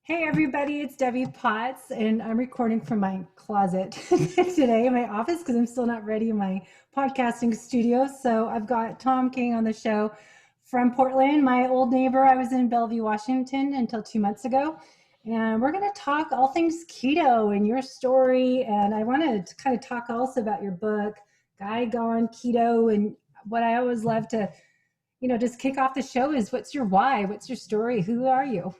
Hey everybody, it's Debbie Potts, and I'm recording from my closet today in my office because I'm still not ready in my podcasting studio. So I've got Thom King on the show from Portland, my old neighbor. I was in Bellevue, Washington until 2 months ago. And we're going to talk all things keto and your story. And I wanted to kind of talk also about your book, Guy Gone Keto. And what I always love to, just kick off the show is what's your why? What's your story? Who are you?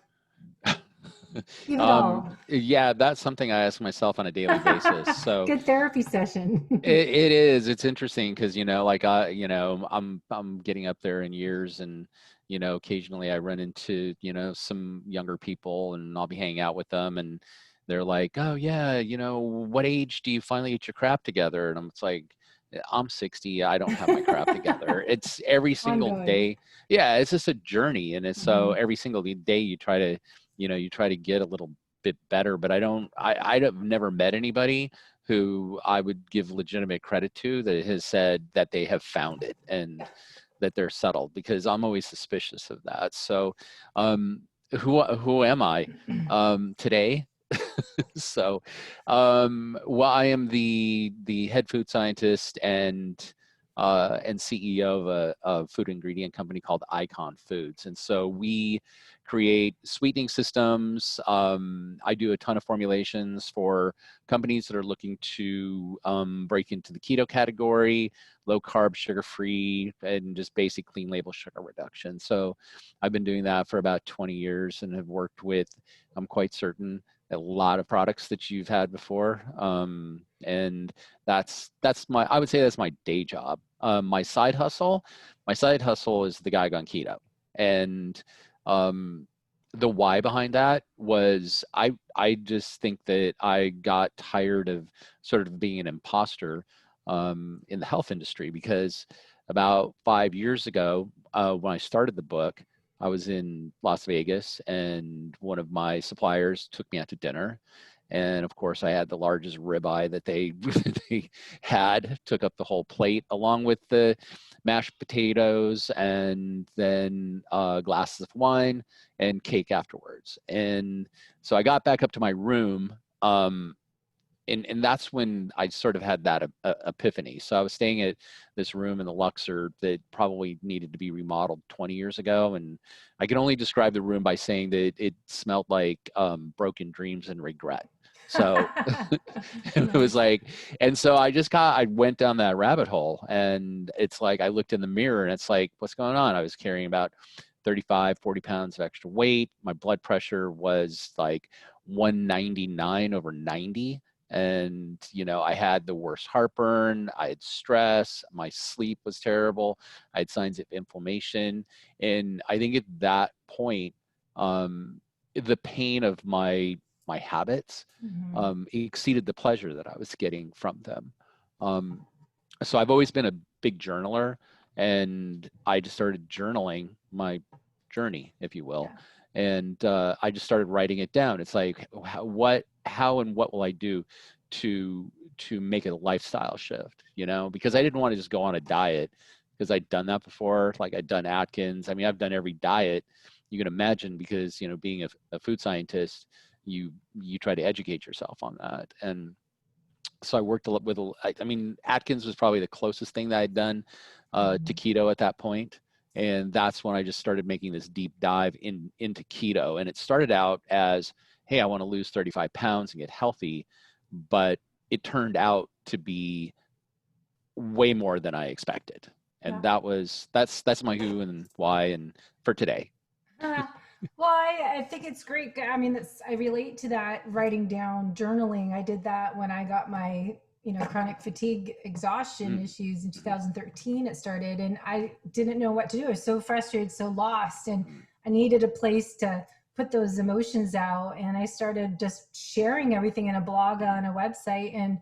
Give it all. Yeah, that's something I ask myself on a daily basis. So Good therapy session. it is, it's interesting because, I'm getting up there in years and, occasionally I run into, some younger people and I'll be hanging out with them and they're like, oh yeah, what age do you finally get your crap together? And it's like, I'm 60. I don't have my crap together. It's every single Ongoing. day. Yeah, it's just a journey. And it's so Mhm. every single day you try to get a little bit better, but I've never met anybody who I would give legitimate credit to that has said that they have found it and that they're settled, because I'm always suspicious of that. So, who am I today? So, well, I am the head food scientist and CEO of a food ingredient company called Icon Foods, and so we create sweetening systems. I do a ton of formulations for companies that are looking to break into the keto category, low carb, sugar free, and just basic clean label sugar reduction. So I've been doing that for about 20 years and have worked with, I'm quite certain, a lot of products that you've had before. And that's my, I would say that's my day job. My side hustle is the Guy Gone Keto. And um, the why behind that was I just think that I got tired of sort of being an imposter in the health industry, because about 5 years ago, when I started the book, I was in Las Vegas and one of my suppliers took me out to dinner. And of course, I had the largest ribeye that they they had, took up the whole plate, along with the mashed potatoes and then glasses of wine and cake afterwards. And so I got back up to my room, and that's when I sort of had that epiphany. So I was staying at this room in the Luxor that probably needed to be remodeled 20 years ago, and I can only describe the room by saying that it smelled like broken dreams and regret. So it was Nice. like, and so I went down that rabbit hole, and it's like I looked in the mirror and it's like, what's going on? I was carrying about 35, 40 pounds of extra weight. My blood pressure was like 199/90. And, I had the worst heartburn. I had stress. My sleep was terrible. I had signs of inflammation. And I think at that point, the pain of my habits Mhm. exceeded the pleasure that I was getting from them. Um, so I've always been a big journaler, and I just started journaling my journey, if you will. Yeah. And I just started writing it down. It's like, how and what will I do to make it a lifestyle shift, because I didn't want to just go on a diet, because I'd done that before. Like, I'd done Atkins. I mean, I've done every diet you can imagine, because, being a food scientist, you try to educate yourself on that. And so I worked a lot with, I mean, Atkins was probably the closest thing that I'd done to Mhm. keto at that point. And that's when I just started making this deep dive into keto. And it started out as, hey, I want to lose 35 pounds and get healthy. But it turned out to be way more than I expected. And Yeah. that's my who and why and for today. Uh, well, I think it's great. I mean, I relate to that writing down, journaling. I did that when I got my, chronic fatigue exhaustion Mm, issues in mhm, 2013. It started, and I didn't know what to do. I was so frustrated, so lost, and mm, I needed a place to put those emotions out. And I started just sharing everything in a blog mm. on a website, and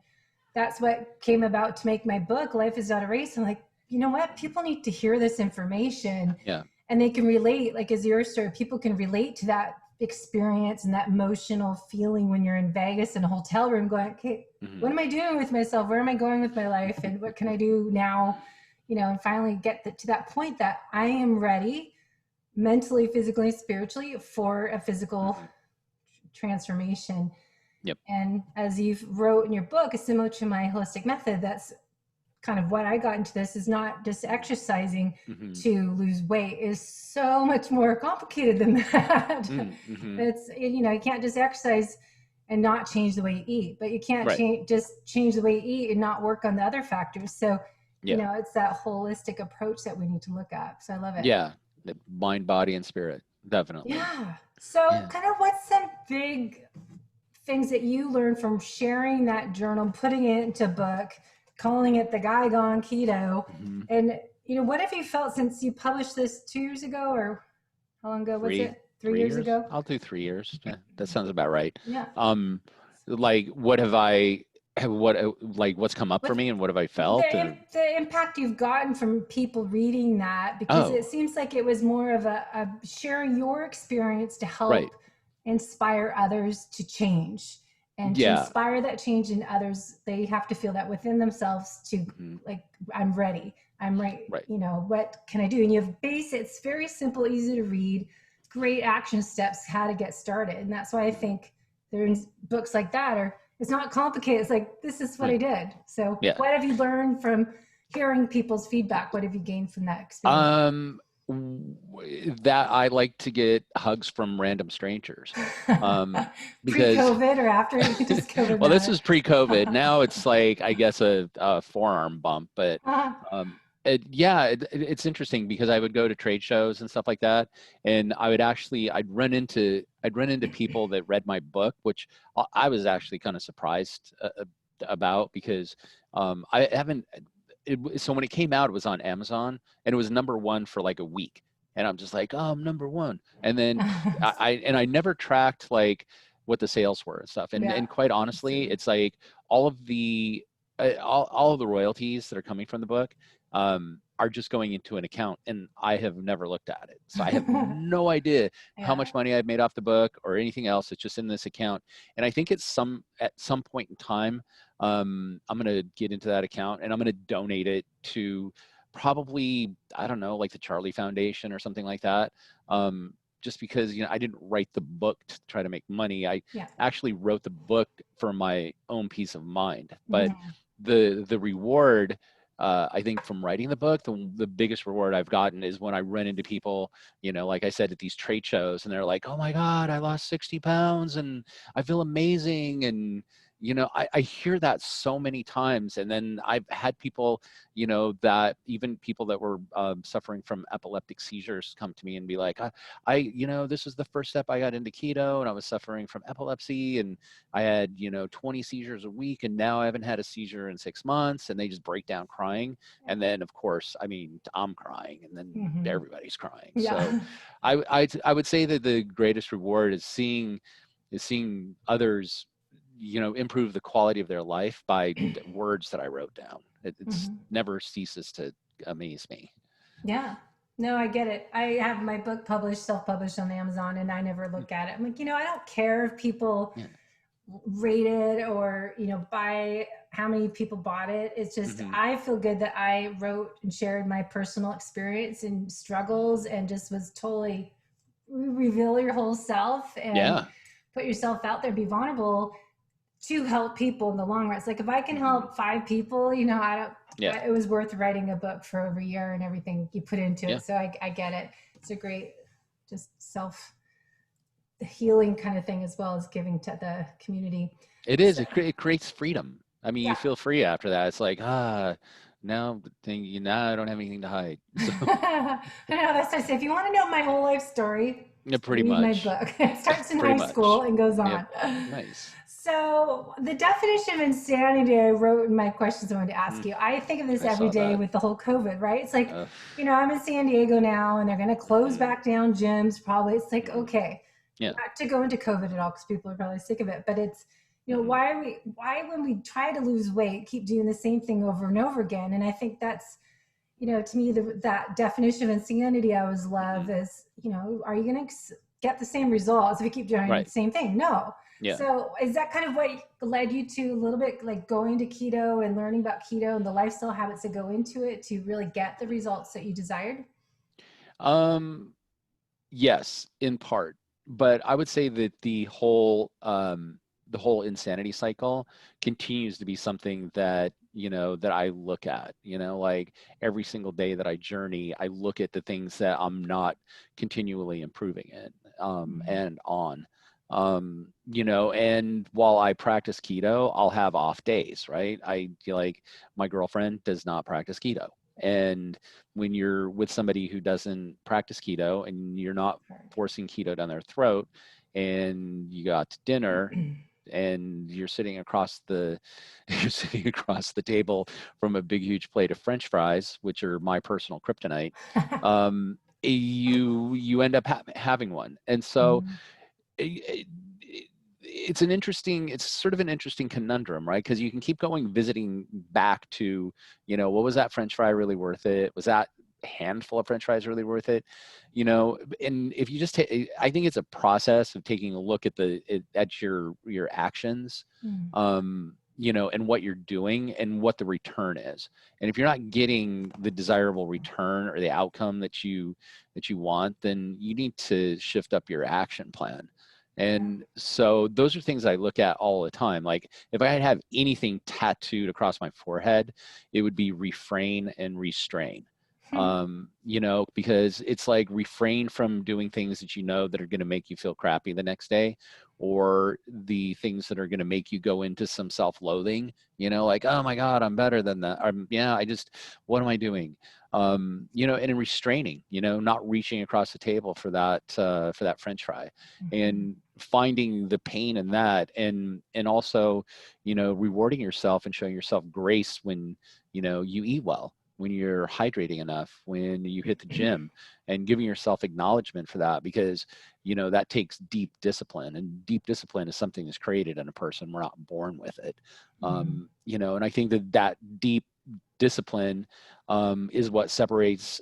that's what came about to make my book, Life is Not a Race. I'm like, you know what? People need to hear this information Yeah. and they can relate. Like, as your story, people can relate to that experience and that emotional feeling when you're in Vegas in a hotel room going, okay, what Mhm. am I doing with myself? Where am I going with my life? And what can I do now? And finally get to that point that I am ready mentally, physically, spiritually for a physical Mhm. transformation. Yep. And as you've wrote in your book, is similar to my holistic method. That's kind of what I got into this, is not just exercising to lose weight, is so much more complicated than that. It's, you know, you can't just exercise and not change the way you eat, but you can't just change the way you eat and not work on the other factors. So, you know, it's that holistic approach that we need to look at. So I love it. Yeah. The mind, body, and spirit. Definitely. Yeah. So kind of what's some big things that you learned from sharing that journal, putting it into a book, calling it the Guy Gone Keto? And, you know, what have you felt since you published this 2 years ago, or how long ago was it? 3 years ago? I'll do 3 years. That sounds about right. Yeah. Like, what's come up for me and what have I felt? The impact you've gotten from people reading that, because it seems like it was more of a sharing your experience to help inspire others to change, and to inspire that change in others. They have to feel that within themselves to like, I'm ready. I'm right. You know, what can I do? And you have it's very simple, easy to read, great action steps, how to get started. And that's why I think there's books like that it's not complicated. It's like, this is what I did. So what have you learned from hearing people's feedback? What have you gained from that experience? That I like to get hugs from random strangers. Because pre-COVID or after? Just COVID. Well, this is pre-COVID. Now it's like, I guess, a forearm bump. But it's interesting, because I would go to trade shows and stuff like that, and I'd run into people that read my book, which I was actually kind of surprised about, because I haven't. So when it came out, it was on Amazon, and it was #1 for like a week, and I'm just like, oh, I'm #1, and then I never tracked like what the sales were and stuff, and quite honestly, it's like all of the royalties that are coming from the book are just going into an account, and I have never looked at it, so I have no idea how much money I've made off the book or anything else. It's just in this account, and I think at some point in time, I'm going to get into that account, and I'm going to donate it to probably, I don't know, like the Charlie Foundation or something like that. Just because, you know, I didn't write the book to try to make money. I actually wrote the book for my own peace of mind. But the reward, I think, from writing the book, the biggest reward I've gotten is when I run into people, you know, like I said, at these trade shows, and they're like, oh my God, I lost 60 pounds and I feel amazing. And, you know, I hear that so many times. And then I've had people, you know, that even people that were suffering from epileptic seizures come to me and be like, you know, this was the first step I got into keto, and I was suffering from epilepsy, and I had, you know, 20 seizures a week, and now I haven't had a seizure in 6 months, and they just break down crying. And then, of course, I mean, I'm crying, and then everybody's crying. So I would say that the greatest reward is seeing others, you know, improve the quality of their life by words that I wrote down. It's never ceases to amaze me. Yeah. No, I get it. I have my book self-published on Amazon, and I never look at it. I'm like, you know, I don't care if people rate it or, you know, buy how many people bought it. It's just, I feel good that I wrote and shared my personal experience and struggles, and just was totally reveal your whole self and put yourself out there, be vulnerable, to help people in the long run. It's like, if I can help 5 people, you know, it was worth writing a book for over a year and everything you put into it. So I get it. It's a great, just self-healing kind of thing, as well as giving to the community. It is. It creates freedom. I mean, you feel free after that. It's like, now I don't have anything to hide. So. I know, that's what I say. If you want to know my whole life story, pretty much. My book. It starts in high school and goes on. Nice. So the definition of insanity I wrote in my questions I wanted to ask you. I think of this every day with the whole COVID, right? It's like, you know, I'm in San Diego now, and they're going to close back down gyms probably. It's like, okay, not to go into COVID at all, because people are probably sick of it, but it's, you know, why when we try to lose weight, keep doing the same thing over and over again? And I think that's, you know, to me, that definition of insanity I always love is, you know, are you going to get the same results if you keep doing the same thing? No. So is that kind of what led you to a little bit like going to keto and learning about keto and the lifestyle habits that go into it to really get the results that you desired? Yes, in part. but I would say that the whole insanity cycle continues to be something that, that I look at, like every single day that I journey, I look at the things that I'm not continually improving in, and on. And while I practice keto, I'll have off days, right? I feel like my girlfriend does not practice keto. And when you're with somebody who doesn't practice keto and you're not forcing keto down their throat, and you got to dinner and you're sitting across the you're sitting across the table from a big huge plate of French fries, which are my personal kryptonite, you end up having one. And so it, it's sort of an interesting conundrum, right? Because you can keep visiting back to, what was that French fry really worth it? Was that handful of French fries really worth it? And if you just take, I think it's a process of taking a look at your actions, and what you're doing and what the return is. And if you're not getting the desirable return or the outcome that you want, then you need to shift up your action plan. And so those are things I look at all the time. Like if I had have anything tattooed across my forehead, it would be refrain and restrain. Because it's like refrain from doing things that that are going to make you feel crappy the next day, or the things that are going to make you go into some self-loathing, like, oh my God, I'm better than that. What am I doing? And in restraining, not reaching across the table for that French fry, and finding the pain in that, and also, rewarding yourself and showing yourself grace when, you eat well, when you're hydrating enough, when you hit the gym, and giving yourself acknowledgement for that, because, that takes deep discipline, and deep discipline is something that's created in a person. We're not born with it. And I think that deep discipline is what separates,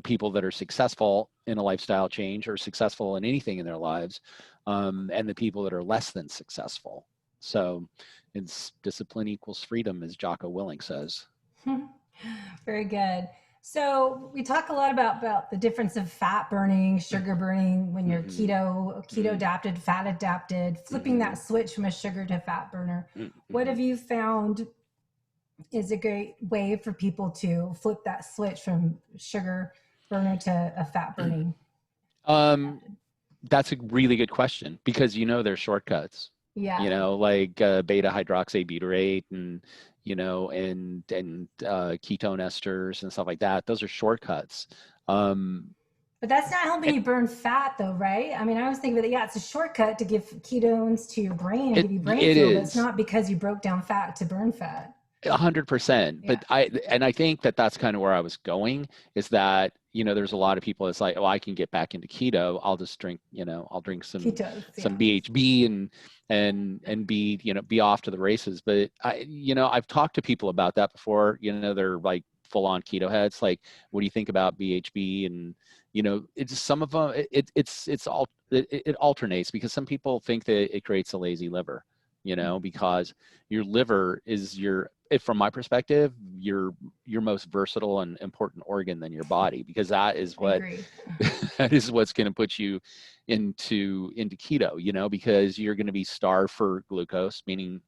people that are successful in a lifestyle change or successful in anything in their lives, and the people that are less than successful. So it's discipline equals freedom, as Jocko Willink says. Very good. So we talk a lot about the difference of fat burning, sugar burning when you're keto adapted, fat adapted, flipping that switch from a sugar to fat burner. What have you found is a great way for people to flip that switch from sugar burner to a fat burning? That's a really good question, because there's shortcuts. Yeah. Like beta hydroxybutyrate, and ketone esters and stuff like that. Those are shortcuts. But that's not helping you burn fat, though, right? I mean, I was thinking that, yeah, it's a shortcut to give ketones to your brain and give you brain fuel, but it's not because you broke down fat to burn fat. 100%. But I think that's kind of where I was going, is that, there's a lot of people that's like, oh, I can get back into keto. I'll just drink, I'll drink some Ketos, some BHB and be off to the races. But I've talked to people about that before. They're like full on keto heads. Like, what do you think about BHB? And it's some of them. It alternates, because some people think that it creates a lazy liver. Because your liver is from my perspective, your most versatile and important organ than your body, because that is that is what's going to put you into keto, because you're going to be starved for glucose, meaning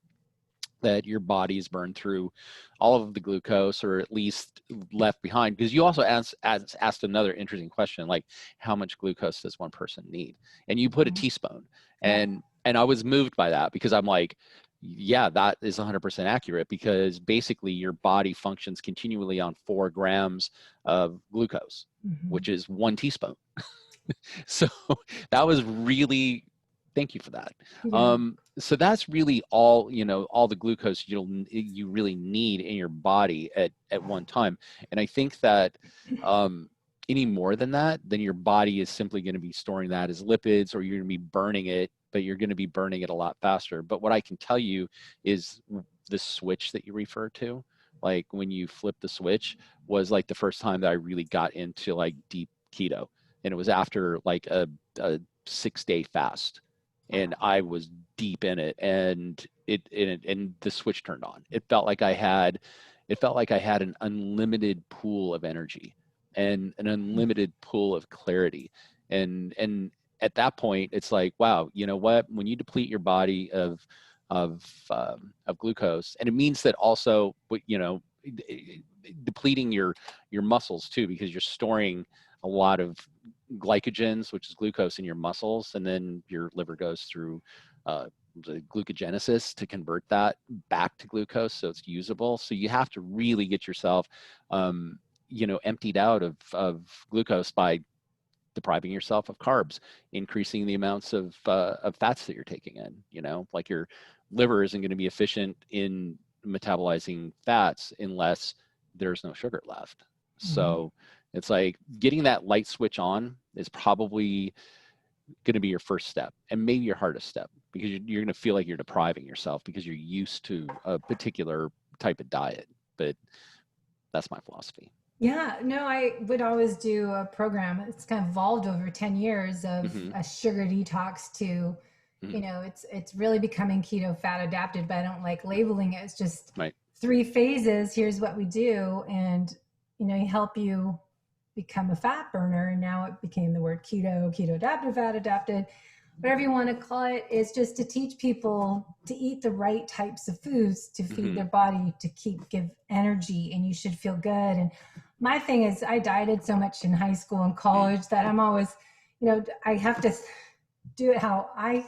that your body's burned through all of the glucose, or at least left behind. Because you also asked another interesting question, like, how much glucose does one person need? And you put a teaspoon. And I was moved by that, because I'm like, yeah, that is 100% accurate, because basically your body functions continually on 4 grams of glucose, which is 1 teaspoon. So that was really, thank you for that. So that's really all, all the glucose you really need in your body at one time. And I think that any more than that, then your body is simply going to be storing that as lipids, or you're going to be burning it, but you're going to be burning it a lot faster. But what I can tell you is the switch that you refer to, like when you flip the switch, was like the first time that I really got into like deep keto. And it was after like a 6-day fast, and I was deep in it, and and the switch turned on. It felt like I had an unlimited pool of energy, and an unlimited pool of clarity, and at that point, it's like, wow, you know what? When you deplete your body of glucose, and it means that also, you know, depleting your muscles too, because you're storing a lot of glycogens, which is glucose, in your muscles, and then your liver goes through the glucogenesis to convert that back to glucose so it's usable. So you have to really get yourself you know, emptied out of glucose by depriving yourself of carbs, increasing the amounts of fats that you're taking in. You know, like your liver isn't going to be efficient in metabolizing fats unless there's no sugar left. So it's like getting that light switch on is probably going to be your first step, and maybe your hardest step, because you're going to feel like you're depriving yourself because you're used to a particular type of diet. But that's my philosophy. Yeah, no, I would always do a program. It's kind of evolved over 10 years of Mm-hmm. a sugar detox to, Mm-hmm. you know, it's really becoming keto fat adapted, but I don't like labeling it. It's just Right. 3 phases. Here's what we do. And, you know, you help you become a fat burner. And now it became the word keto, keto adapted, fat adapted, whatever you want to call it, is just to teach people to eat the right types of foods to feed Mm-hmm. their body to give energy, and you should feel good. And my thing is, I dieted so much in high school and college that I'm always, you know, I have to do it how I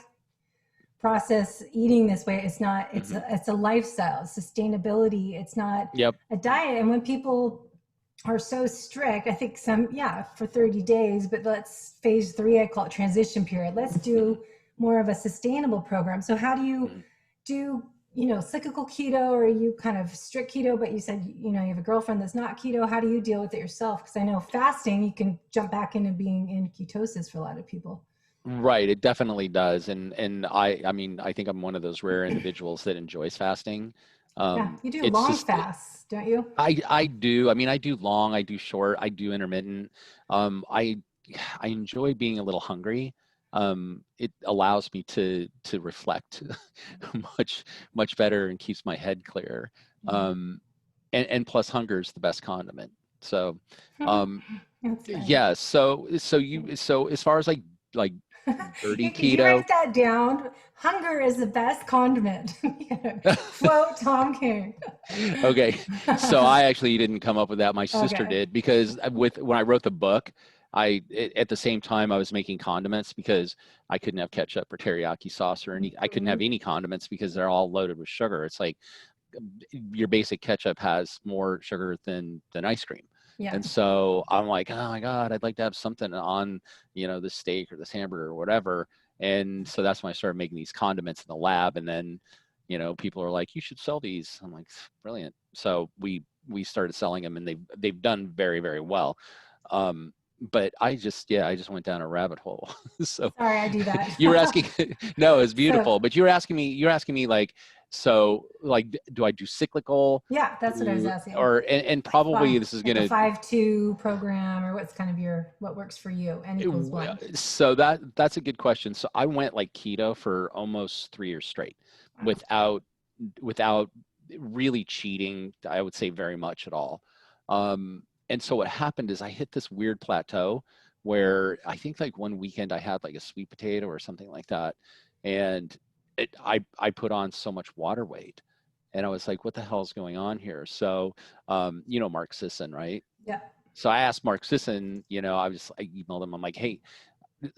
process eating this way. It's not, Mm-hmm. it's a lifestyle, sustainability. It's not Yep. a diet. And when people are so strict, I think some, yeah, for 30 days, but let's phase 3, I call it transition period. Let's do more of a sustainable program. So how do you Mm-hmm. do, you know, cyclical keto, or are you kind of strict keto, but you said, you know, you have a girlfriend that's not keto. How do you deal with it yourself? Because I know fasting, you can jump back into being in ketosis for a lot of people. Right, it definitely does, and I mean, I think I'm one of those rare individuals that enjoys fasting. Yeah, you do It's long just fasts, don't you? I do. I mean, I do long, I do short, I do intermittent. I I enjoy being a little hungry. It allows me to reflect much better and keeps my head clear. Um, and plus, hunger is the best condiment. So, um, That's funny. yeah. So as far as like dirty Could you keto. write that down? Hunger is the best condiment. Quote Thom King. Okay, so I actually didn't come up with that. My sister Okay. did, because when I wrote the book, at the same time I was making condiments, because I couldn't have ketchup or teriyaki sauce or I couldn't have any condiments because they're all loaded with sugar. It's like your basic ketchup has more sugar than ice cream. Yeah. And so I'm like, oh my God, I'd like to have something on, you know, this steak or this hamburger or whatever. And so that's when I started making these condiments in the lab. And then, you know, people are like, you should sell these. I'm like, brilliant. So we started selling them, and they've done very, very well. But I just went down a rabbit hole. So Sorry, I do that. you were asking, no, it's So beautiful, but you're asking me like, so like, do I do cyclical? yeah, that's what I was asking. Or, and probably this is Like a going 5-2 program, or what's kind of what works for you? N equals to, one. so that's a good question. So I went like keto for almost 3 years straight Wow. without really cheating, I would say, very much at all. And so what happened is I hit this weird plateau where I think like one weekend I had like a sweet potato or something like that. And I put on so much water weight, and I was like, what the hell is going on here? So, you know, Mark Sisson, right? Yeah. So I asked Mark Sisson, you know, I emailed him. I'm like, hey,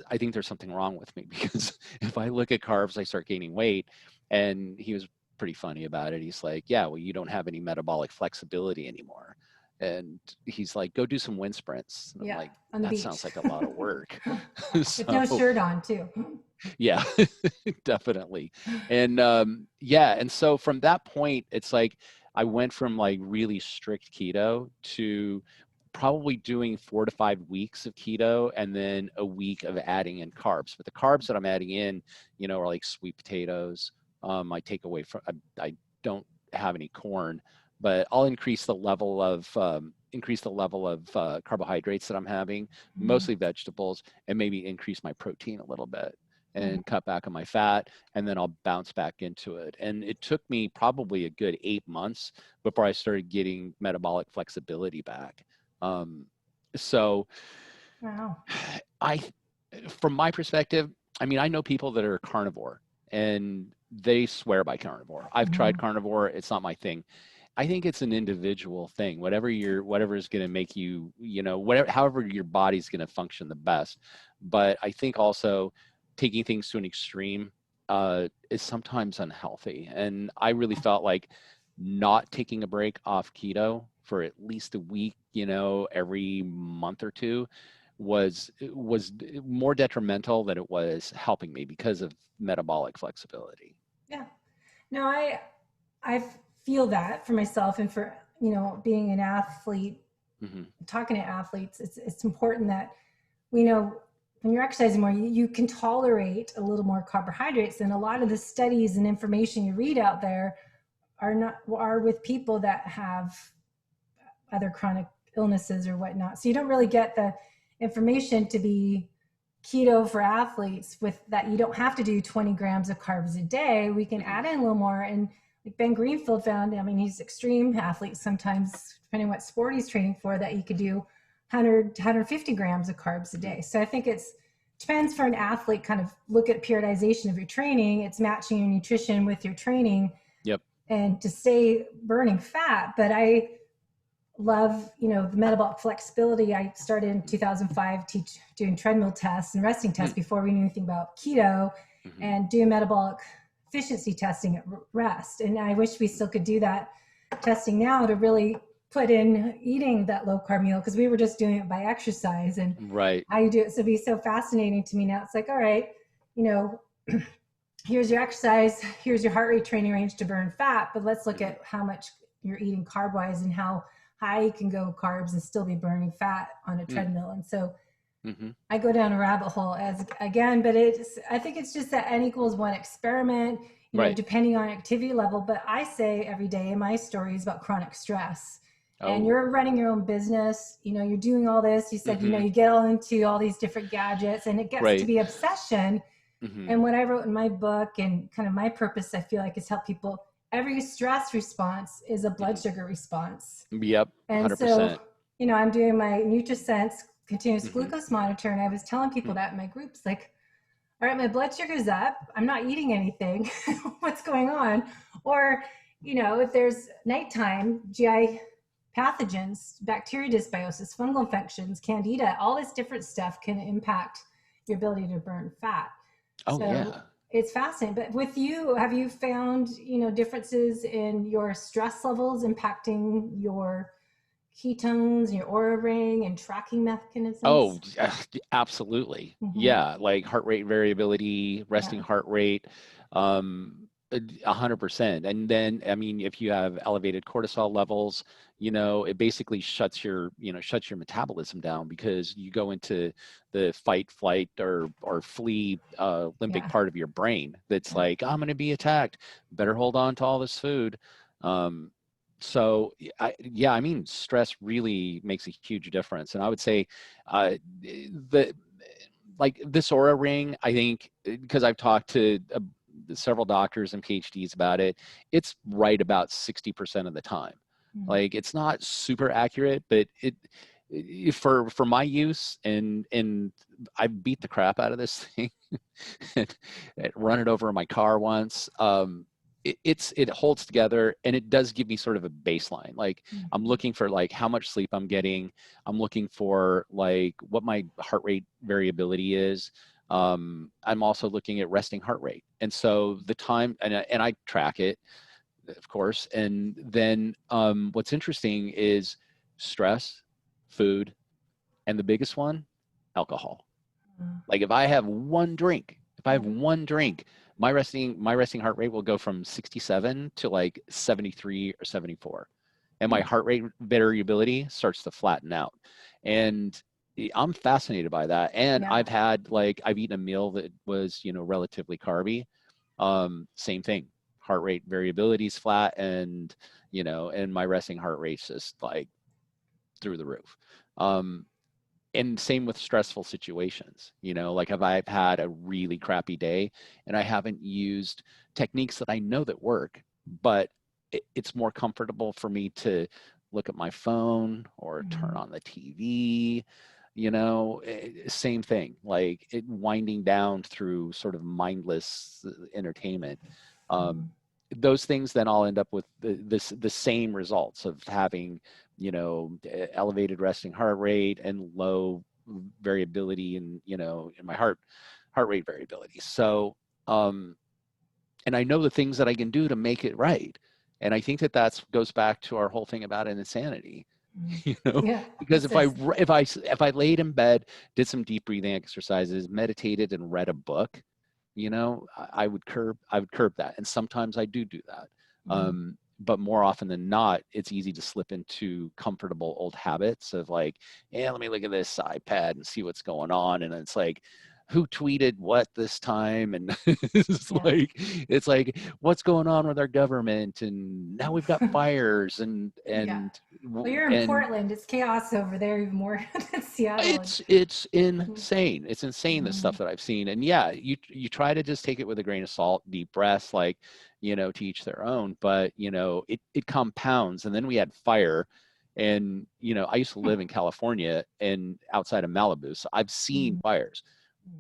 I think there's something wrong with me, because if I look at carbs, I start gaining weight. And he was pretty funny about it. He's like, yeah, well, you don't have any metabolic flexibility anymore. And he's like, go do some wind sprints. And I'm Yeah. like, On the that beach. sounds like a lot of work. With no So shirt on too. yeah, definitely. And yeah, and so from that point, it's like I went from like really strict keto to probably doing 4 to 5 weeks of keto, and then a week of adding in carbs. But the carbs that I'm adding in, you know, are like sweet potatoes. I take away from, I don't have any corn, but I'll increase the level of carbohydrates that I'm having, mostly vegetables, and maybe increase my protein a little bit and cut back on my fat, and then I'll bounce back into it. And it took me probably a good 8 months before I started getting metabolic flexibility back. So Wow. I from my perspective, I mean, I know people that are carnivore and they swear by carnivore. I've tried carnivore. It's not my thing. I think it's an individual thing. Whatever is going to make you, however your body's going to function the best. But I think also taking things to an extreme is sometimes unhealthy. And I really felt like not taking a break off keto for at least a week, every month or two was more detrimental than it was helping me because of metabolic flexibility. Yeah. No, I feel that for myself and for, being an athlete, talking to athletes, it's important that we know when you're exercising more, you can tolerate a little more carbohydrates. And a lot of the studies and information you read out there are with people that have other chronic illnesses or whatnot. So you don't really get the information to be keto for athletes with that. You don't have to do 20 grams of carbs a day. We can add in a little more. And like Ben Greenfield found, I mean, he's extreme athlete sometimes, depending what sport he's training for, that you could do 100 to 150 grams of carbs a day. So I think depends for an athlete, kind of look at periodization of your training. It's matching your nutrition with your training. Yep. And to stay burning fat. But I love, the metabolic flexibility. I started in 2005 doing treadmill tests and resting tests before we knew anything about keto, and doing metabolic efficiency testing at rest. And I wish we still could do that testing now to really put in eating that low carb meal, because we were just doing it by exercise and how you do it. So it'd be so fascinating to me now. It's like, all right, here's your exercise, here's your heart rate training range to burn fat, but let's look at how much you're eating carb wise and how high you can go carbs and still be burning fat on a treadmill. And so I go down a rabbit hole but I think it's just that N equals 1 experiment, depending on activity level. But I say every day in my story is about chronic stress. And you're running your own business, you're doing all this. You said, you get all into all these different gadgets and it gets to be obsession. And what I wrote in my book and kind of my purpose, I feel like, is help people. Every stress response is a blood sugar response. Yep. 100%. And so, I'm doing my NutriSense continuous glucose monitor. And I was telling people that in my groups, like, all right, my blood sugar's up. I'm not eating anything. What's going on? Or, if there's nighttime, GI pathogens, bacteria dysbiosis, fungal infections, candida, all this different stuff can impact your ability to burn fat. It's fascinating. But with you, have you found, differences in your stress levels impacting your ketones, your Oura ring and tracking mechanisms? Oh, absolutely. Yeah. Like heart rate variability, resting heart rate, 100%. And then, I mean, if you have elevated cortisol levels, it basically shuts your metabolism down, because you go into the fight, flight, or flee limbic part of your brain. That's like, I'm going to be attacked. Better hold on to all this food. So I mean, stress really makes a huge difference. And I would say like this Oura ring, I think, because I've talked to several doctors and PhDs about it, it's right about 60% of the time. Like, it's not super accurate, but for my use, and I beat the crap out of this thing and run it over in my car once. It holds together, and it does give me sort of a baseline. Like, I'm looking for like how much sleep I'm getting. I'm looking for like what my heart rate variability is. I'm also looking at resting heart rate. And so the time, and I track it, of course. And then what's interesting is stress, food, and the biggest one, alcohol. Like if I have one drink, my resting heart rate will go from 67 to like 73 or 74. And my heart rate variability starts to flatten out. And I'm fascinated by that. And I've eaten a meal that was, relatively carby. Same thing. Heart rate variability is flat, and my resting heart rate's just like through the roof. And same with stressful situations, like if I've had a really crappy day and I haven't used techniques that I know that work, but it's more comfortable for me to look at my phone or turn on the TV, same thing, like it winding down through sort of mindless entertainment. Um, those things then all end up with the same results of having, elevated resting heart rate and low variability in my heart rate variability. So, and I know the things that I can do to make it right. And I think that goes back to our whole thing about insanity. Yeah. Because if I laid in bed, did some deep breathing exercises, meditated and read a book, I would curb that. And sometimes I do that. But more often than not, it's easy to slip into comfortable old habits of like, yeah, let me look at this iPad and see what's going on. And it's like, who tweeted what this time? And it's like, what's going on with our government? And now we've got fires Well, you're in Portland. It's chaos over there, even more than Seattle. It's insane. It's insane, the stuff that I've seen. And yeah, you try to just take it with a grain of salt, deep breaths, like, to each their own. But it compounds. And then we had fire. And I used to live in California and outside of Malibu, so I've seen fires.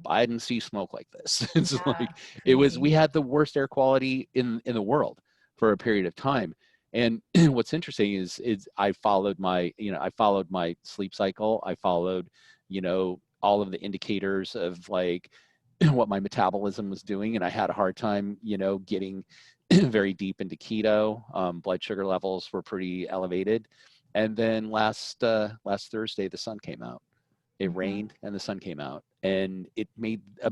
I didn't see smoke like this. It's we had the worst air quality in the world for a period of time. And what's interesting is I followed my sleep cycle. I followed, all of the indicators of like what my metabolism was doing. And I had a hard time, getting very deep into keto. Blood sugar levels were pretty elevated. And then last Thursday, the sun came out. It rained and the sun came out, and it made a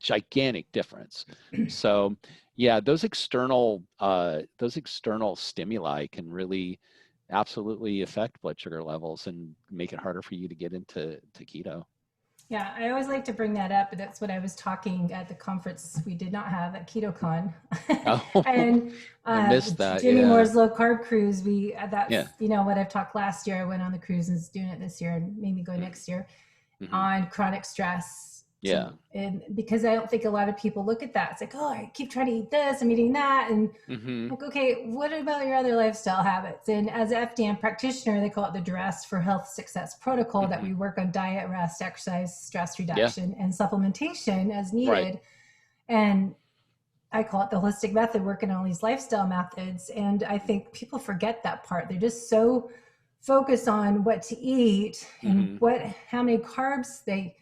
gigantic difference. So yeah, those external stimuli can really absolutely affect blood sugar levels and make it harder for you to get into keto. Yeah, I always like to bring that up, but that's what I was talking at the conference we did not have at KetoCon. And I missed that. Jimmy Moore's low carb cruise. What I've talked last year. I went on the cruise and is doing it this year and maybe go next year on chronic stress. And because I don't think a lot of people look at that. It's like, oh, I keep trying to eat this, I'm eating that. And like, okay, what about your other lifestyle habits? And as an FDN practitioner, they call it the Dress for Health Success protocol that we work on diet, rest, exercise, stress reduction, and supplementation as needed. Right. And I call it the holistic method, working on all these lifestyle methods. And I think people forget that part. They're just so focused on what to eat and how many carbs they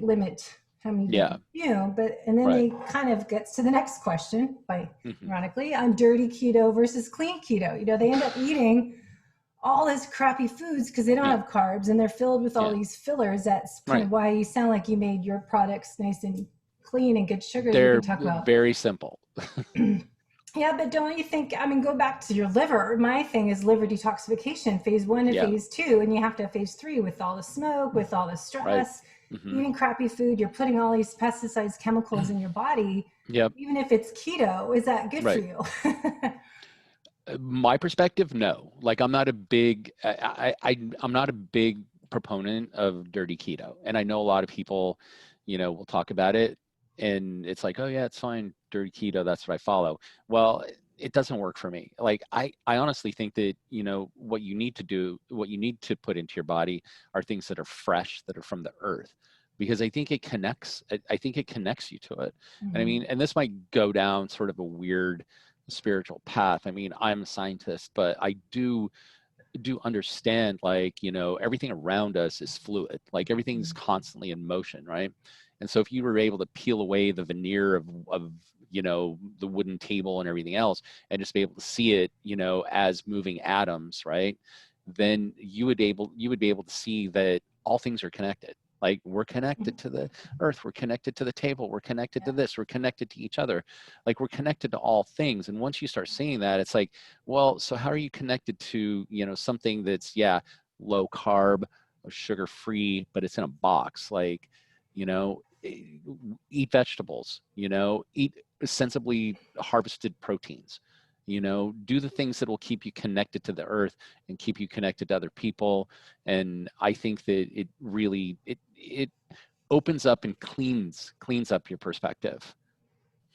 limit, how many and then they kind of gets to the next question ironically on dirty keto versus clean keto. They end up eating all this crappy foods because they don't have carbs and they're filled with all these fillers. That's kind of why you sound like you made your products nice and clean and good sugar. They're very simple. Yeah, but don't you think, go back to your liver. My thing is liver detoxification, phase 1 and phase 2, and you have to have phase 3 with all the smoke, with all the stress, eating crappy food. You're putting all these pesticides, chemicals in your body. Even if it's keto, is that good for you? My perspective, no. Like I'm not a big proponent of dirty keto, and I know a lot of people, will talk about it. And it's like, oh yeah, it's fine, dirty keto, that's what I follow. Well, it doesn't work for me. Like I honestly think that, what you need to put into your body are things that are fresh, that are from the earth, because I think it connects you to it. And and this might go down sort of a weird spiritual path. I'm a scientist, but I do understand, like, everything around us is fluid, like everything's constantly in motion, right? And so if you were able to peel away the veneer of the wooden table and everything else, and just be able to see it, as moving atoms, right? Then you would be able to see that all things are connected. Like we're connected to the earth, we're connected to the table, we're connected to this, we're connected to each other. Like we're connected to all things. And once you start seeing that, it's like, well, so how are you connected to, something that's, low carb, sugar free, but it's in a box? Like, eat vegetables, eat sensibly harvested proteins, do the things that will keep you connected to the earth and keep you connected to other people. And I think that it really, it opens up and cleans up your perspective.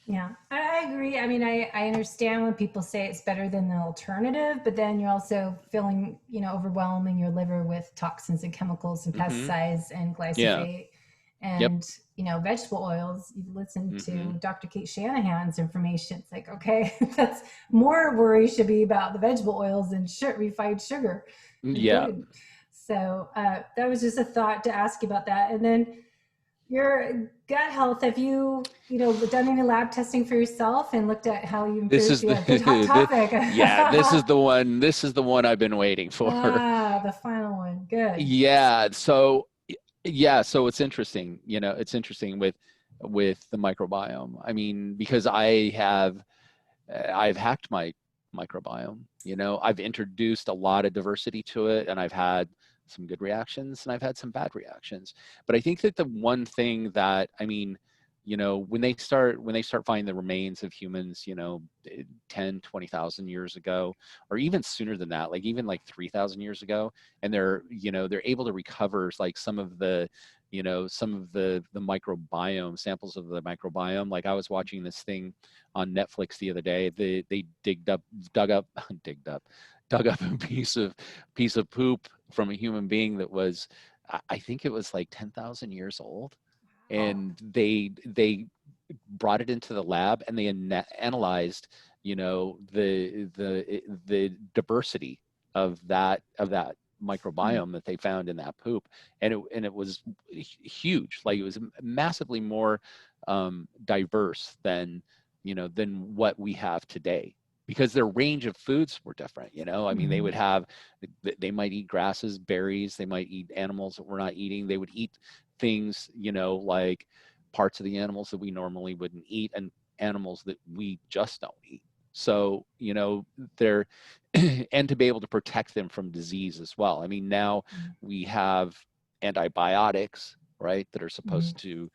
Yeah, I agree. I mean, I understand when people say it's better than the alternative, but then you're also feeling, overwhelming your liver with toxins and chemicals and Mm-hmm. pesticides and Yeah. glyphosate Yep. and, vegetable oils. You listen Mm-hmm. to Dr. Kate Shanahan's information. It's like, okay, that's more worry should be about the vegetable oils than refined sugar and Yeah. gluten. So that was just a thought to ask you about that. And then your gut health, have you, done any lab testing for yourself and looked at how you This improved? is the, Yeah, good hot topic. yeah, this is the one. This is the one I've been waiting for. The final one. Good. Yeah. So yeah, so it's interesting. It's interesting with the microbiome. I mean, because I've hacked my microbiome. I've introduced a lot of diversity to it, and I've had some good reactions and I've had some bad reactions. But I think that the one thing that, I mean, when they start finding the remains of humans, 10, 20,000 years ago, or even sooner than that, like even like 3,000 years ago, and they're able to recover like some of the microbiome samples of the microbiome. Like I was watching this thing on Netflix the other day. They dug up digged up dug up a piece of poop from a human being that was, I think it was like 10,000 years old, Wow. and they brought it into the lab and they analyzed, the diversity of that Hmm. microbiome that they found in that poop, and it was huge. Like it was massively more diverse than what we have today, because their range of foods were different. I mean, Hmm. they might eat grasses, berries, they might eat animals that we're not eating, they would eat things, like parts of the animals that we normally wouldn't eat, and animals that we just don't eat. So, they're, and to be able to protect them from disease as well. I mean, now we have antibiotics, right, that are Hmm. supposed to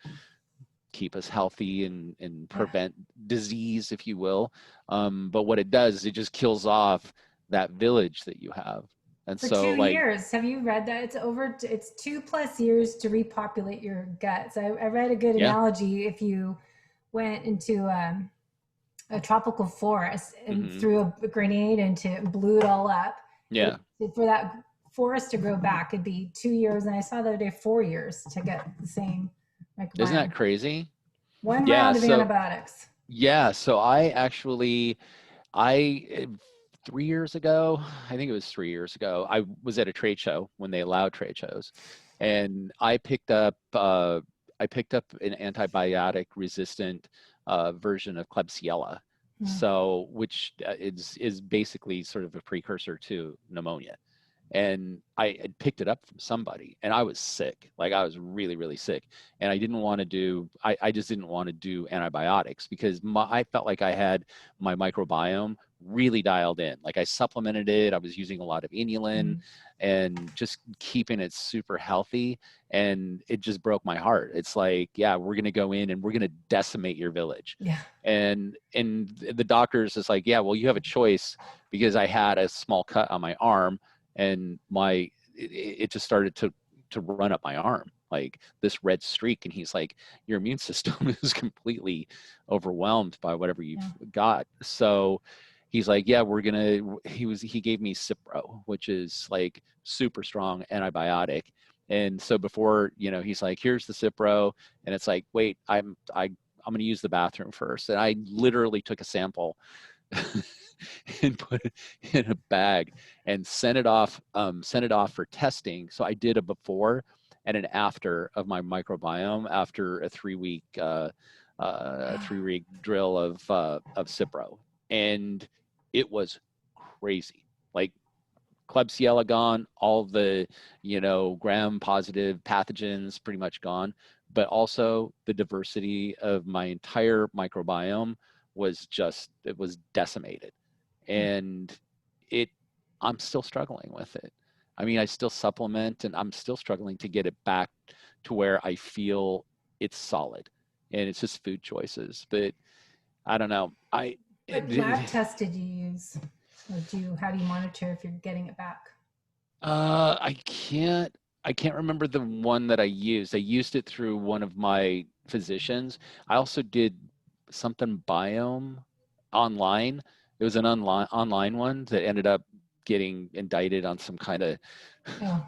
keep us healthy and Yeah. prevent disease, if you will. But what it does is it just kills off that village that you have. And For so, two like, years. Have you read that? It's 2+ years to repopulate your gut. So I read a good yeah, analogy. If you went into a tropical forest and hmm, threw a grenade into it and blew it all up, it, yeah. for that forest to grow back, it'd be 2 years. And I saw the other day 4 years to get the same Isn't that microbiome. crazy? One Yeah. round of So, antibiotics. yeah. So I 3 years ago, I think it was 3 years ago, I was at a trade show when they allowed trade shows, and I picked up an antibiotic resistant version of Klebsiella, Hmm. so which is basically sort of a precursor to pneumonia. And I had picked it up from somebody, and I was sick. Like I was really, really sick, and I just didn't want to do antibiotics because I felt like I had my microbiome really dialed in. Like I supplemented it, I was using a lot of inulin Hmm. and just keeping it super healthy, and it just broke my heart. It's like, yeah, we're going to go in and we're going to decimate your village. Yeah. And the doctors is like, yeah, well, you have a choice, because I had a small cut on my arm, and it just started to run up my arm, like this red streak. And he's like, your immune system is completely overwhelmed by whatever you've Yeah. got. So he's like, yeah, he gave me Cipro, which is like super strong antibiotic. And so before, he's like, here's the Cipro. And it's like, wait, I'm going to use the bathroom first. And I literally took a sample and put it in a bag and sent it off for testing. So I did a before and an after of my microbiome after a 3 week drill of Cipro, and it was crazy. Like Klebsiella gone, all the gram positive pathogens pretty much gone, but also the diversity of my entire microbiome it was decimated. And it I'm still struggling with it. I mean, I still supplement, and I'm still struggling to get it back to where I feel it's solid. And it's just food choices. But I don't know. What lab test did you use? Or how do you monitor if you're getting it back? I can't remember the one that I used. I used it through one of my physicians. I also did something biome online. It was an online one that ended up getting indicted on some kind of Oh,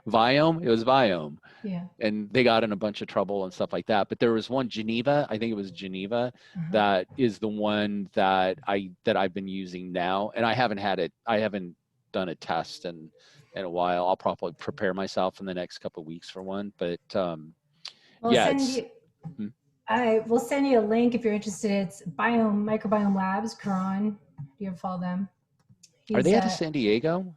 Viome. It was Viome, yeah. and they got in a bunch of trouble and stuff like that. But there was one, Geneva, I think it was Geneva, Uh-huh. that is the one that I've been using now, and I haven't had it. I haven't done a test in a while. I'll probably prepare myself in the next couple of weeks for one. But We'll yeah, send it's. you. Hmm. I will send you a link if you're interested. It's Biome Microbiome Labs, Quran. Do you ever follow them? Are He's they out of San Diego?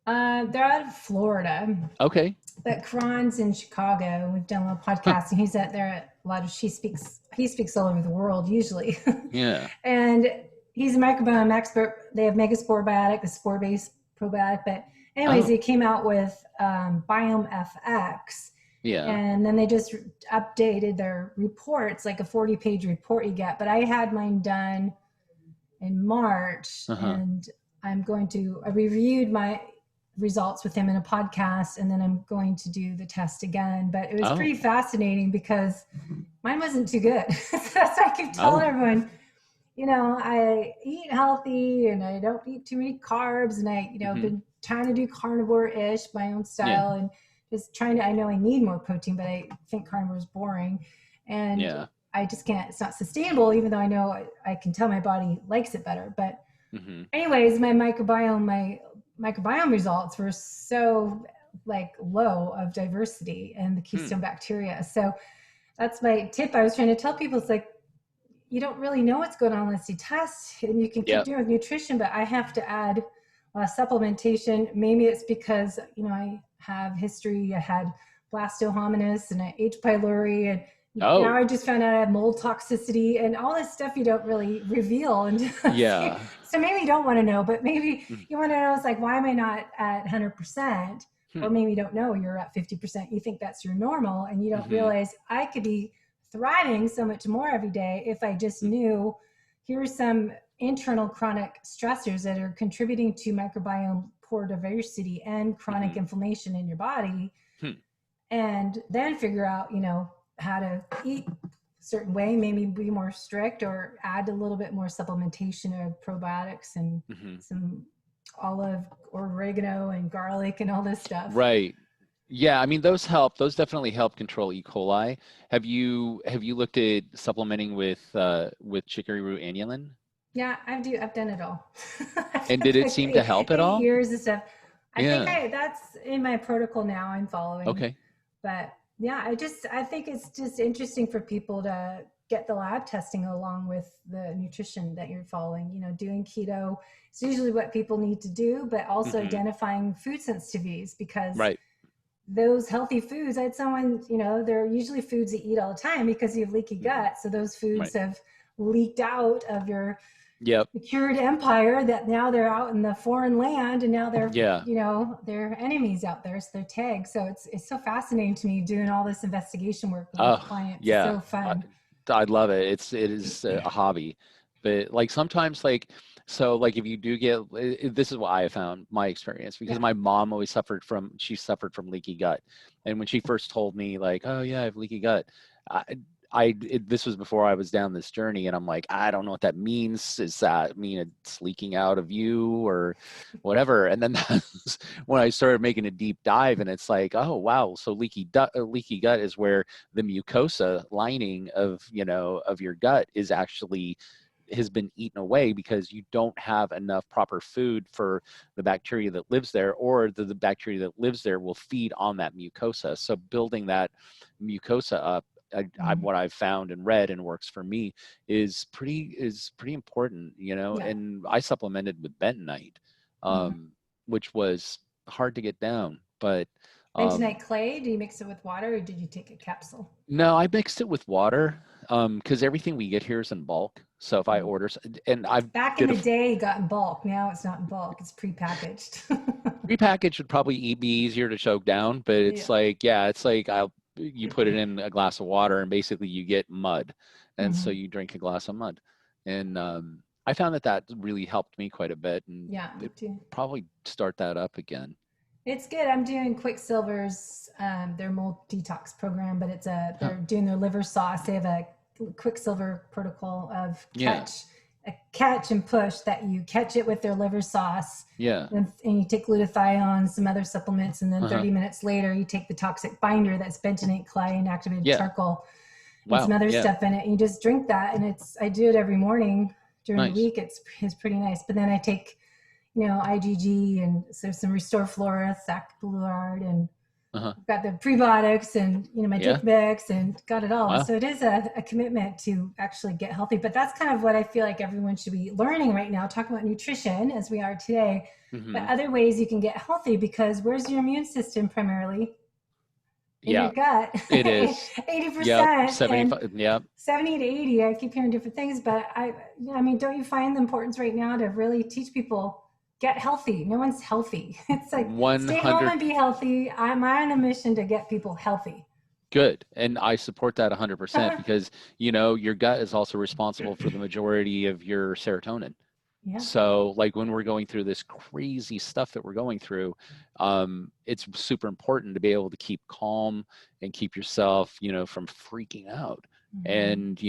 they're out of Florida, Okay. but Quran's in Chicago. We've done a little Huh. podcasting. He's at there at a lot of. He speaks all over the world usually, Yeah. and he's a microbiome expert. They have Megaspore Biotic, the spore-based probiotic. But anyways, Oh. he came out with Biome FX, Yeah. and then they just updated their reports, like a 40-page report you get. But I had mine done in March, Uh-huh. and I reviewed my results with him in a podcast, and then I'm going to do the test again. But it was pretty Oh. fascinating because mine wasn't too good. So that's why I keep telling Oh. everyone, I eat healthy and I don't eat too many carbs, and Hmm. been trying to do carnivore-ish, my own Yeah. style, and just trying to, I know I need more protein, but I think carnivore is boring. And Yeah. I just can't, it's not sustainable, even though I know I can tell my body likes it better. But Hmm. anyways, my microbiome results were so like low of diversity and the Hmm. keystone bacteria. So that's my tip. I was trying to tell people, it's like, you don't really know what's going on unless you test, and you can keep Yep. doing with nutrition, but I have to add supplementation. Maybe it's because, I have history. I had blastohominus and I H. pylori, and now Oh. I just found out I have mold toxicity and all this stuff you don't really reveal. And Yeah. so maybe you don't want to know, but maybe Mm. you want to know, it's like, why am I not at 100%? Hmm. Or maybe you don't know you're at 50%. You think that's your normal, and you don't Hmm. realize I could be thriving so much more every day if I just knew here's some internal chronic stressors that are contributing to microbiome poor diversity and chronic Hmm. inflammation in your body, Hmm. and then figure out, how to eat a certain way, maybe be more strict or add a little bit more supplementation of probiotics and Hmm. some olive or oregano and garlic and all this stuff. Right. Yeah, I mean those help. Those definitely help control E. coli. Have you looked at supplementing with chicory root annullin? Yeah, I've done it all. I've And done did it like seem to help at eight all? years of stuff. I think Yeah. that's in my protocol now I'm following. Okay. But yeah, I think it's just interesting for people to get the lab testing along with the nutrition that you're following. Doing keto is usually what people need to do, but also Hmm. identifying food sensitivities, because Right. those healthy foods, I had someone, they're usually foods you eat all the time because you have leaky Hmm. gut. So those foods Right. have leaked out of your Yep. secured empire, that now they're out in the foreign land, and now they're, Yeah. they're enemies out there. So they're tagged. So it's so fascinating to me doing all this investigation work with my Oh, clients. It's yeah. so fun. I love it. It is a hobby, but like sometimes like if you do get this is what I have found my experience, because Yeah. my mom always she suffered from leaky gut, and when she first told me like, oh yeah, I have leaky gut, I this was before I was down this journey, and I'm like, I don't know what that means. Does that mean it's leaking out of you or whatever? And then that's when I started making a deep dive, and it's like, oh wow, so leaky gut is where the mucosa lining of your gut has been eaten away because you don't have enough proper food for the bacteria that lives there, or the bacteria that lives there will feed on that mucosa. So building that mucosa up, Mhm. what I've found and read and works for me is pretty important, Yeah. and I supplemented with bentonite, Mhm. um, which was hard to get down, but um, Bentonite clay, do you mix it with water, or did you take a capsule? no, I mixed it with water, because everything we get here is in bulk. So if I Mhm. order, and I've Back in did a the day, it got in bulk. Now it's not in bulk. It's prepackaged. prepackaged would probably be easier to choke down, but it's Yeah. like, yeah, it's like you put it in a glass of water and basically you get mud, and so Mhm. you drink a glass of mud, and I found that really helped me quite a bit, and Yeah, me it too. probably start that up again. It's good. I'm doing Quicksilver's their mold detox program, but Huh. they're doing their liver sauce. They have a Quicksilver protocol of Yeah. catch and push, that you catch it with their liver sauce, Yeah. and you take glutathione, some other supplements, and then Uh-huh. 30 minutes later you take the toxic binder that's bentonite clay and activated Yeah. charcoal and some Wow. other Yeah. stuff in it, and you just drink that. And I do it every morning during the Nice. week. It's pretty nice. But then I take, IgG, and so some Restore Flora, Sac Bluard, and Uh-huh. I've got the prebiotics, and my Yeah. drink mix, and got it all. Wow. So it is a commitment to actually get healthy. But that's kind of what I feel like everyone should be learning right now, talking about nutrition as we are today, but Mm-hmm. other ways you can get healthy, because where's your immune system? Primarily in your Yeah, gut. it is. Yep. 80%, and 75. Yep. 70 to 80. I keep hearing different things, but I mean, don't you find the importance right now to really teach people, get healthy? No one's healthy. It's like, stay home 100. and be healthy. I'm on a mission to get people healthy. Good. And I support that 100% because, your gut is also responsible for the majority of your serotonin. Yeah. So like when we're going through this crazy stuff that we're going through, it's super important to be able to keep calm and keep yourself, from freaking out. And,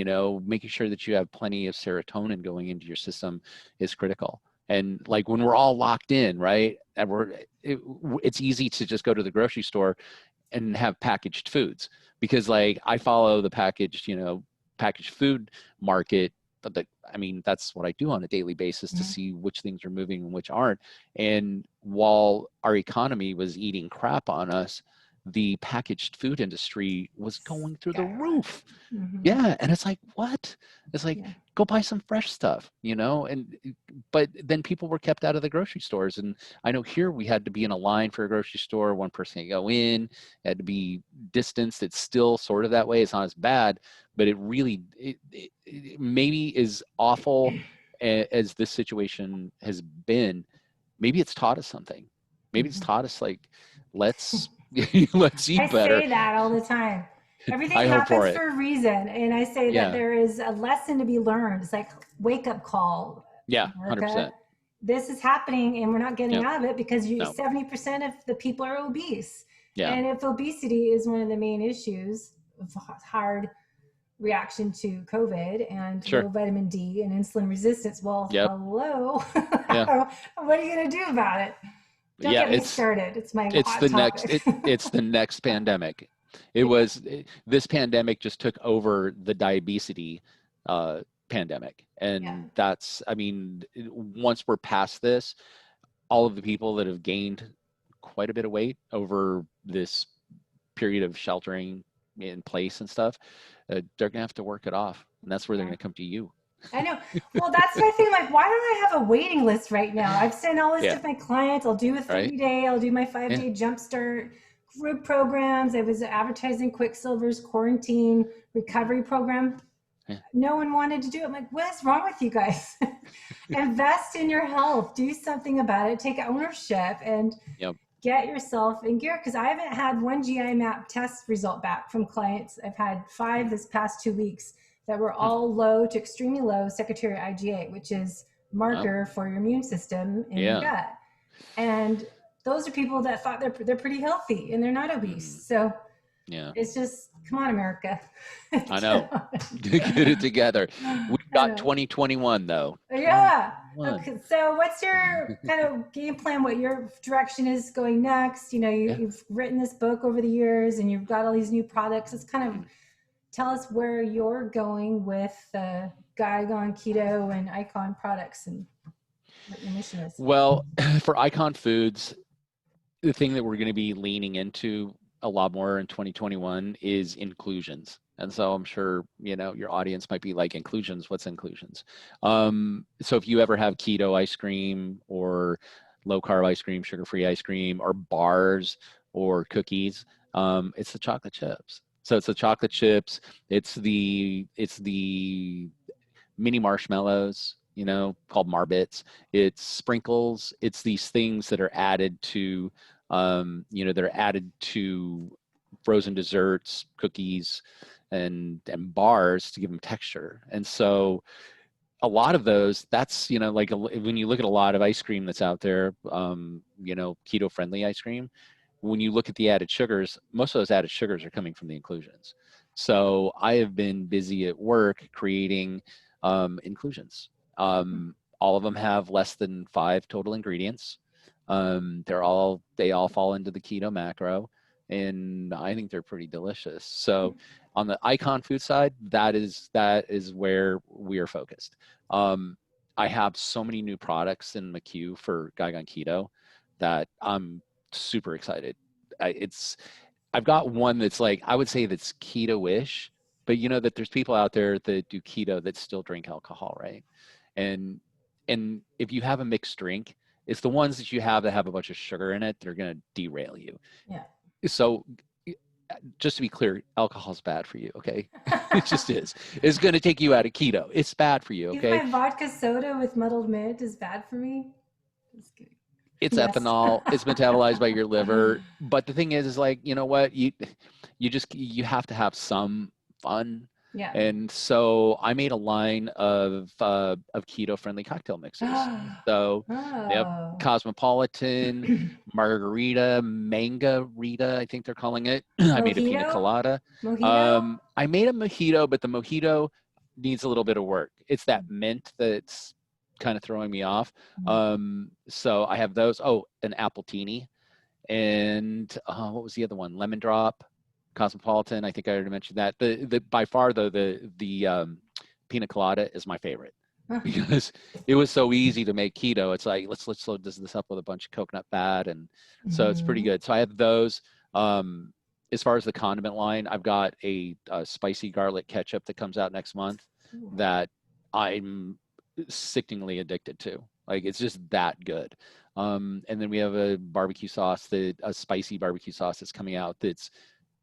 making sure that you have plenty of serotonin going into your system is critical. And like when we're all locked in, right? And it's easy to just go to the grocery store and have packaged foods, because like I follow the packaged food market. I mean, that's what I do on a daily basis to see which things are moving and which aren't. And while our economy was eating crap on us, the packaged food industry was going through the roof. Yeah. And it's like, what? It's like, go buy some fresh stuff, but then people were kept out of the grocery stores. And I know here we had to be in a line for a grocery store. One person could go in, it had to be distanced. It's still sort of that way. It's not as bad, but it really, it maybe is awful as this situation has been. Maybe it's taught us something. Maybe it's taught us like, let's eat I better. say that all the time. Everything I hope for happens it. for a reason. And I say that there is a lesson to be learned. It's like wake up call. Yeah, America. 100%. This is happening and we're not getting Yep. out of it because No. 70% of the people are obese. Yeah. And if obesity is one of the main issues of hard reaction to COVID and low vitamin D and insulin resistance, well, hello. Yeah. What are you going to do about it? Don't get me started. It's my hot topic. It's the next pandemic. This pandemic just took over the diabetes pandemic. And that's, I mean, once we're past this, all of the people that have gained quite a bit of weight over this period of sheltering in place and stuff, they're going to have to work it off. And that's where they're going to come to you. I know. Well, that's my thing. Like, why don't I have a waiting list right now? I've sent all this to my clients. I'll do a 30-day, I'll do my 5-day jumpstart group programs. I was advertising Quicksilver's quarantine recovery program. No one wanted to do it. I'm like, what is wrong with you guys? Invest in your health. Do something about it. Take ownership and get yourself in gear. Because I haven't had one GI map test result back from clients. I've had 5 this past 2 weeks that were all low to extremely low secretory IgA, which is marker for your immune system in your gut. And those are people that thought they're pretty healthy and they're not obese. So it's just, come on, America. I know. Get it together. We've got 2021 though. Yeah. Okay. So what's your kind of game plan? What your direction is going next? You've written this book over the years and you've got all these new products. It's kind of, tell us where you're going with Guy Gone Keto and Icon products and what your mission is. Well, for Icon Foods, the thing that we're going to be leaning into a lot more in 2021 is inclusions. And so I'm sure, your audience might be like, inclusions, what's inclusions? So if you ever have keto ice cream or low carb ice cream, sugar-free ice cream, or bars or cookies, it's the chocolate chips. So it's the chocolate chips, it's the mini marshmallows, called Marbits. It's sprinkles. It's these things that are added to, they're added to frozen desserts, cookies, and bars to give them texture. And so a lot of those, that's, like when you look at a lot of ice cream that's out there, keto friendly ice cream, when you look at the added sugars, most of those added sugars are coming from the inclusions. So I have been busy at work creating inclusions. All of them have less than 5 total ingredients. They all fall into the keto macro, and I think they're pretty delicious. So on the Icon food side, that is where we are focused. I have so many new products in the queue for Guy Gone Keto that I'm super excited. I've got one that's like, I would say that's keto-ish, but you know that there's people out there that do keto that still drink alcohol, right? And if you have a mixed drink, it's the ones that you have that have a bunch of sugar in it that are going to derail you. Yeah. So just to be clear, alcohol is bad for you, okay? It just is. It's going to take you out of keto. It's bad for you, okay? Even my vodka soda with muddled mint is bad for me. Just kidding. It's Yes. ethanol. It's metabolized by your liver. But the thing is like, you know what? You have to have some fun. Yeah. And so I made a line of keto-friendly cocktail mixes. So, yep, Cosmopolitan, Margarita, Mangarita, I think they're calling it. I made a pina colada. Mojito? I made a mojito, but the mojito needs a little bit of work. It's that mint that's kind of throwing me off. So I have those. Oh, an appletini, and what was the other one? Lemon drop, Cosmopolitan. I think I already mentioned that. The by far though the pina colada is my favorite because it was so easy to make keto. It's like let's load this up with a bunch of coconut fat, and so it's pretty good. So I have those. As far as the condiment line, I've got a spicy garlic ketchup that comes out next month that I'm sickeningly addicted to. Like it's just that good. And then we have a barbecue sauce, a spicy barbecue sauce that's coming out that's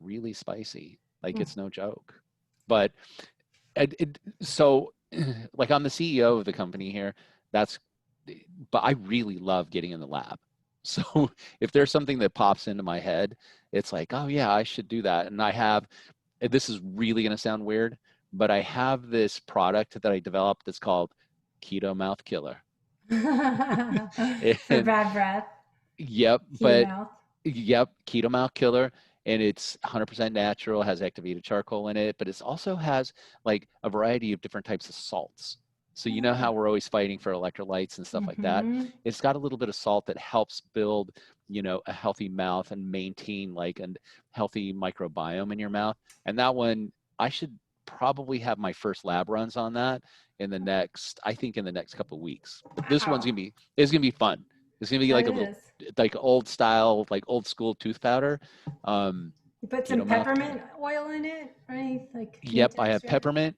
really spicy. Like it's no joke. But so like I'm the CEO of the company here. But I really love getting in the lab. So if there's something that pops into my head, it's like, oh yeah, I should do that. And this is really going to sound weird, but I have this product that I developed that's called Keto Mouth Killer. For bad breath. Yep. Keto Mouth Killer. And it's 100% natural, has activated charcoal in it, but it also has like a variety of different types of salts. So you know how we're always fighting for electrolytes and stuff like that. It's got a little bit of salt that helps build, a healthy mouth and maintain like a healthy microbiome in your mouth. And that one, I should probably have my first lab runs on that in the next couple of weeks. This one's gonna be fun. It's gonna be like old style, like old school tooth powder. You put some peppermint oil in it, right? Yep, I have peppermint.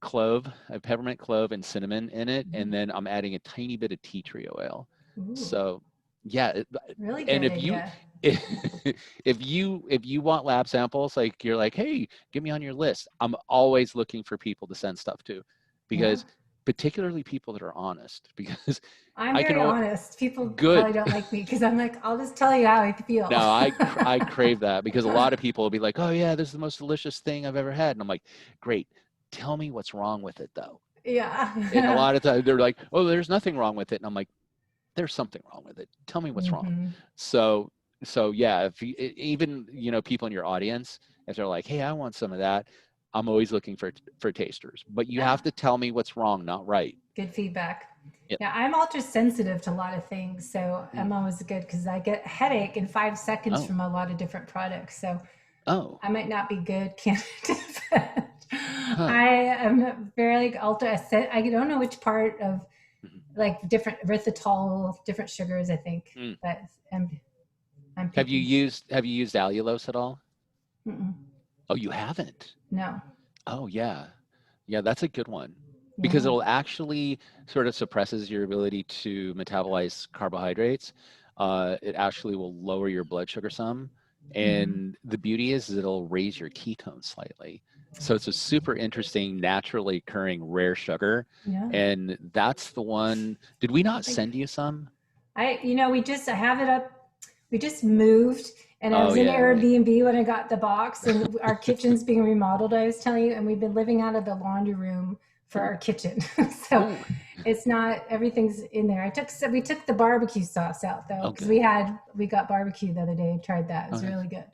Clove. I have peppermint, clove, and cinnamon in it, and then I'm adding a tiny bit of tea tree oil. Ooh. So, yeah. Really good and idea. if you want lab samples, like you're like, hey, get me on your list. I'm always looking for people to send stuff to, because particularly people that are honest, because I'm very honest. People probably don't like me because I'm like, I'll just tell you how I feel. No, I crave that, because a lot of people will be like, oh yeah, this is the most delicious thing I've ever had. And I'm like, great. Tell me what's wrong with it though. Yeah. And a lot of times they're like, oh, there's nothing wrong with it. And I'm like, there's something wrong with it. Tell me what's wrong. So yeah, if you, even, people in your audience, if they're like, hey, I want some of that, I'm always looking for tasters, but you have to tell me what's wrong, not right. Good feedback. Yep. Yeah, I'm ultra sensitive to a lot of things, so I'm always good because I get a headache in 5 seconds from a lot of different products. So I might not be good candidate. I am very ultra. I don't know which part of like different erythritol, different sugars. I think, but I'm Have you used allulose at all? Oh, you haven't? No. Oh yeah, that's a good one. Because it'll actually sort of suppresses your ability to metabolize carbohydrates. It actually will lower your blood sugar some. And the beauty is it'll raise your ketones slightly. So it's a super interesting, naturally occurring rare sugar. Yeah. And that's the one. Did we not send you some? I have it up. We just moved. And I was in Airbnb when I got the box, and our kitchen's being remodeled, I was telling you, and we've been living out of the laundry room for our kitchen. So it's not, everything's in there. We took the barbecue sauce out though, because we got barbecue the other day and tried that. It was really good.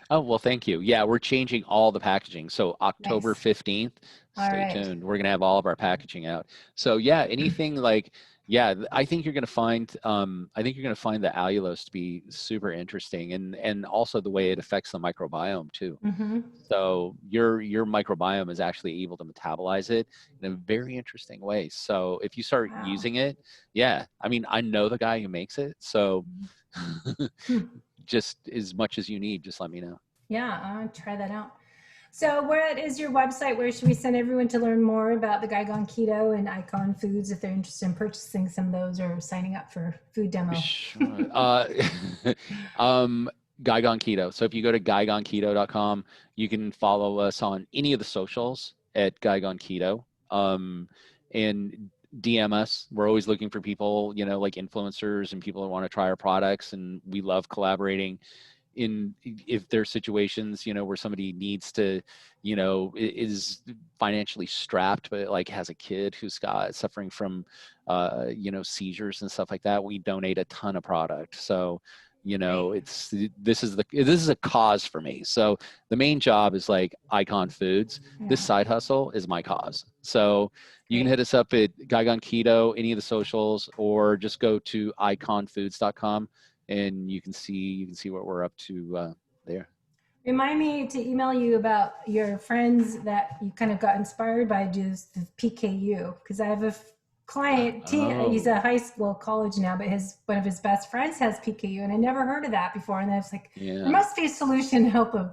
Oh, well, thank you. Yeah, we're changing all the packaging. So October Nice. 15th, All stay right. tuned. We're going to have all of our packaging out. So yeah, anything like, yeah, I think you're going to find, I think you're going to find the allulose to be super interesting, and also the way it affects the microbiome too. Mm-hmm. So your microbiome is actually able to metabolize it in a very interesting way. So if you start Wow. using it, yeah, I mean, I know the guy who makes it, so Hmm. just as much as you need, just let me know. Yeah, I'll try that out. So, where is your website? Where should we send everyone to learn more about the Guy Gone Keto and Icon Foods if they're interested in purchasing some of those or signing up for food demo? Sure. Um, Guy Gone Keto. So if you go to guygoneketo.com, you can follow us on any of the socials at Guy Gone Keto. And DM us. We're always looking for people, you know, like influencers and people that want to try our products, and we love collaborating in if there's situations, you know, where somebody needs to, you know, is financially strapped but like has a kid who's got suffering from you know, seizures and stuff like that, we donate a ton of product. So you know, Great. it's this is a cause for me. So the main job is like Icon Foods. This Yeah, side hustle is my cause. So you can great. hit us up at Guy Gone Keto, any of the socials, or just go to iconfoods.com and you can see what we're up to there. Remind me to email you about your friends that you kind of got inspired by just the PKU because I have a client. He's a Oh, high school, college now, but his one of his best friends has PKU, and I never heard of that before. And I was like, there yeah, must be a solution to help him.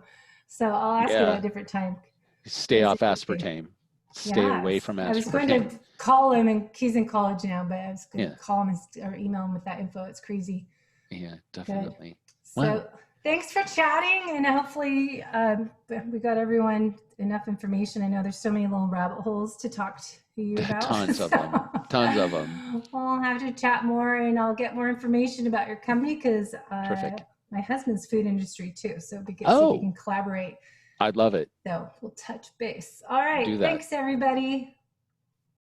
So I'll ask you that at yeah. a different time Stay because off it could be. aspartame. Stay Yeah, away from I was going aspartame. to call him, and he's in college now, but I was going to Yeah, call him or email him with that info. It's crazy. yeah, Good. definitely. Well, So thanks for chatting, and hopefully we got everyone enough information. I know there's so many little rabbit holes to talk to you about. tons of them. So Tons of them. we'll have to chat more, and I'll get more information about your company because Terrific. my husband's food industry too. So it'd be good to see if we Oh, can collaborate. I'd love it. So we'll touch base. All right. Do that. Thanks, everybody.